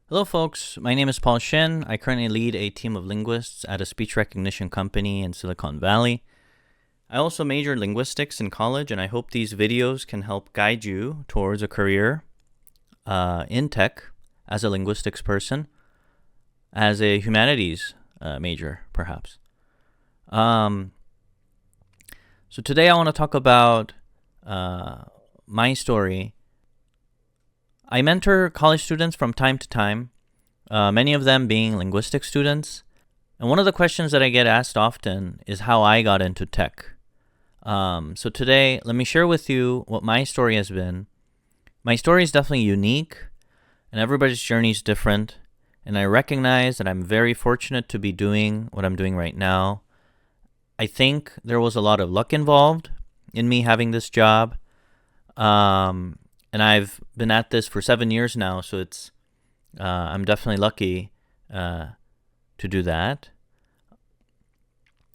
Hello, folks. My name is Paul Shen. I currently lead a team of linguists at a speech recognition company in Silicon Valley. I also majored linguistics in college, and I hope these videos can help guide you towards a career in tech as a linguistics person, as a humanities major, perhaps. So today I want to talk about my story. I mentor college students from time to time, many of them being linguistics students. And one of the questions that I get asked often is how I got into tech. So today, let me share with you what my story has been. My story is definitely unique, and everybody's journey is different. And I recognize that I'm very fortunate to be doing what I'm doing right now. I think there was a lot of luck involved in me having this job. And I've been at this for 7 years now, so I'm definitely lucky to do that.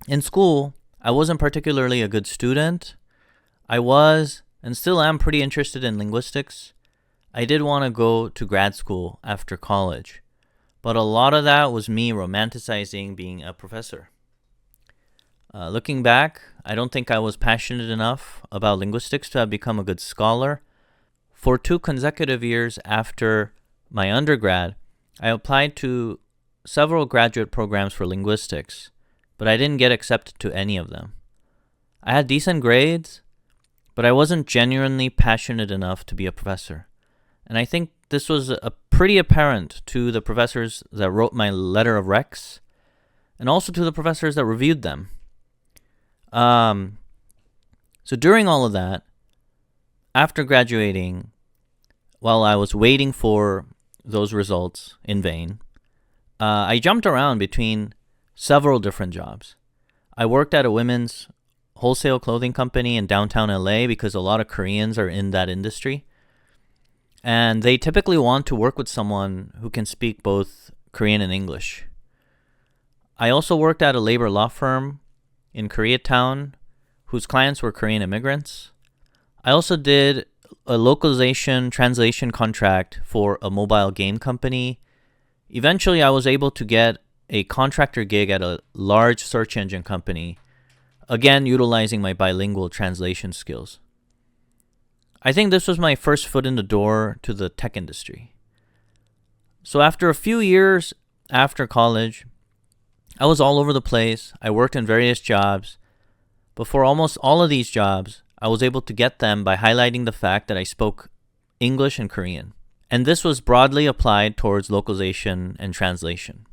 In school, I wasn't particularly a good student. I was, and still am, pretty interested in linguistics. I did want to go to grad school after college, but a lot of that was me romanticizing being a professor. Looking back, I don't think I was passionate enough about linguistics to have become a good scholar. For 2 consecutive years after my undergrad, I applied to several graduate programs for linguistics, but I didn't get accepted to any of them. I had decent grades, but I wasn't genuinely passionate enough to be a professor. And I think this was pretty apparent to the professors that wrote my letter of recs, and also to the professors that reviewed them. So during all of that, after graduating, while I was waiting for those results in vain, I jumped around between several different jobs. I worked at a women's wholesale clothing company in downtown LA because a lot of Koreans are in that industry. And they typically want to work with someone who can speak both Korean and English. I also worked at a labor law firm in Koreatown whose clients were Korean immigrants. I also did a localization translation contract for a mobile game company. Eventually, I was able to get a contractor gig at a large search engine company, again utilizing my bilingual translation skills. I think this was my first foot in the door to the tech industry. So after a few years after college, I was all over the place. I worked in various jobs. But for almost all of these jobs, I was able to get them by highlighting the fact that I spoke English and Korean. And this was broadly applied towards localization and translation.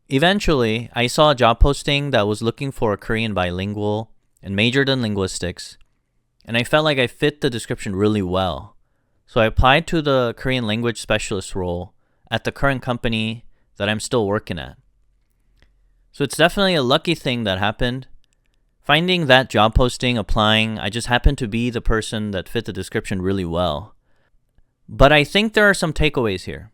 Eventually, I saw a job posting that was looking for a Korean bilingual and majored in linguistics, and I felt like I fit the description really well. So I applied to the Korean language specialist role at the current company that I'm still working at. So it's definitely a lucky thing that happened. Finding that job posting, applying, I just happened to be the person that fit the description really well. But I think there are some takeaways here.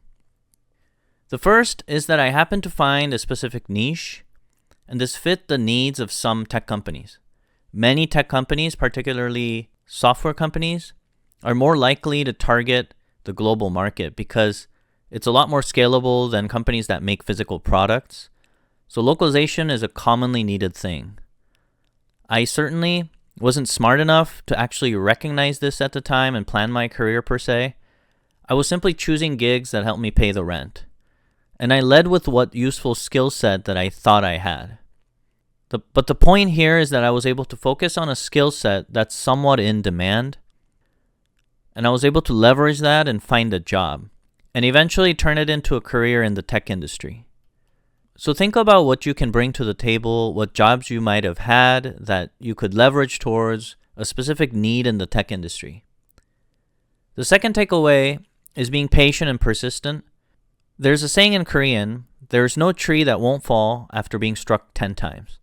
The first is that I happened to find a specific niche, and this fit the needs of some tech companies. Many tech companies, particularly software companies, are more likely to target the global market because it's a lot more scalable than companies that make physical products. So localization is a commonly needed thing. I certainly wasn't smart enough to actually recognize this at the time and plan my career per se. I was simply choosing gigs that helped me pay the rent. And I led with what useful skill set that I thought I had. But the point here is that I was able to focus on a skill set that's somewhat in demand. And I was able to leverage that and find a job. And eventually turn it into a career in the tech industry. So think about what you can bring to the table, what jobs you might have had that you could leverage towards a specific need in the tech industry. The second takeaway is being patient and persistent. There's a saying in Korean, there's no tree that won't fall after being struck 10 times.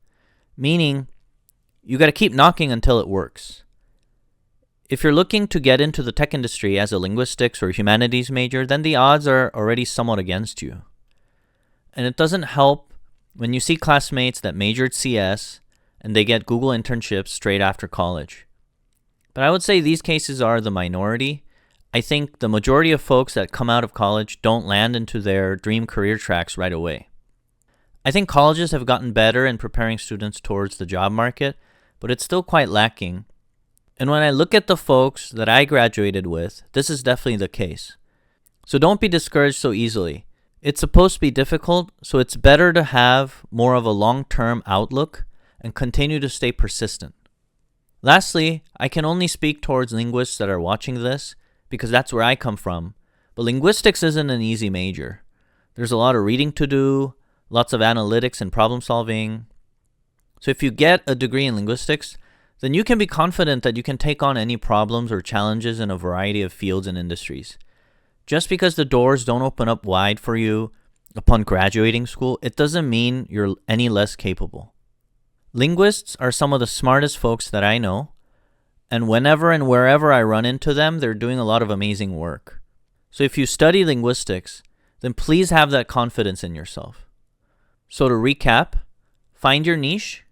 Meaning, you got to keep knocking until it works. If you're looking to get into the tech industry as a linguistics or humanities major, then the odds are already somewhat against you. And it doesn't help when you see classmates that majored CS and they get Google internships straight after college. But I would say these cases are the minority. I think the majority of folks that come out of college don't land into their dream career tracks right away. I think colleges have gotten better in preparing students towards the job market, but it's still quite lacking. And when I look at the folks that I graduated with, this is definitely the case. So don't be discouraged so easily. It's supposed to be difficult, so it's better to have more of a long-term outlook and continue to stay persistent. Lastly, I can only speak towards linguists that are watching this because that's where I come from, but linguistics isn't an easy major. There's a lot of reading to do, lots of analytics and problem solving. So if you get a degree in linguistics, then you can be confident that you can take on any problems or challenges in a variety of fields and industries. Just because the doors don't open up wide for you upon graduating school, it doesn't mean you're any less capable. Linguists are some of the smartest folks that I know, and whenever and wherever I run into them, they're doing a lot of amazing work. So if you study linguistics, then please have that confidence in yourself. So to recap, find your niche,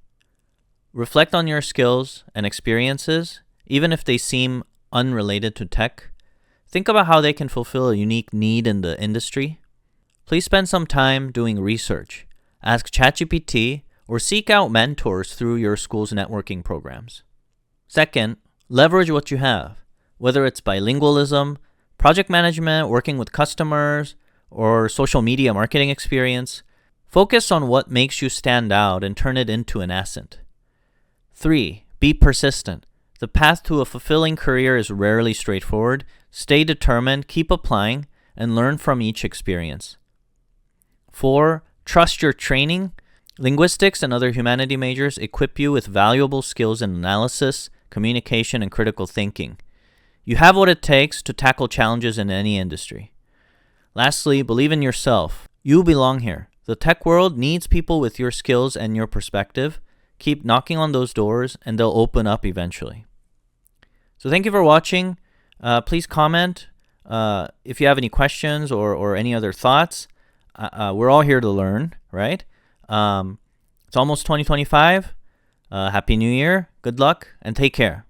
reflect on your skills and experiences, even if they seem unrelated to tech. Think about how they can fulfill a unique need in the industry. Please spend some time doing research. Ask ChatGPT or seek out mentors through your school's networking programs. Second, leverage what you have, whether it's bilingualism, project management, working with customers, or social media marketing experience. Focus on what makes you stand out and turn it into an asset. 3. Be persistent. The path to a fulfilling career is rarely straightforward. Stay determined, keep applying, and learn from each experience. 4. Trust your training. Linguistics and other humanity majors equip you with valuable skills in analysis, communication, and critical thinking. You have what it takes to tackle challenges in any industry. Lastly, believe in yourself. You belong here. The tech world needs people with your skills and your perspective. Keep knocking on those doors and they'll open up eventually. So thank you for watching. Please comment if you have any questions or any other thoughts. We're all here to learn, right? It's almost 2025. Happy New Year. Good luck and take care.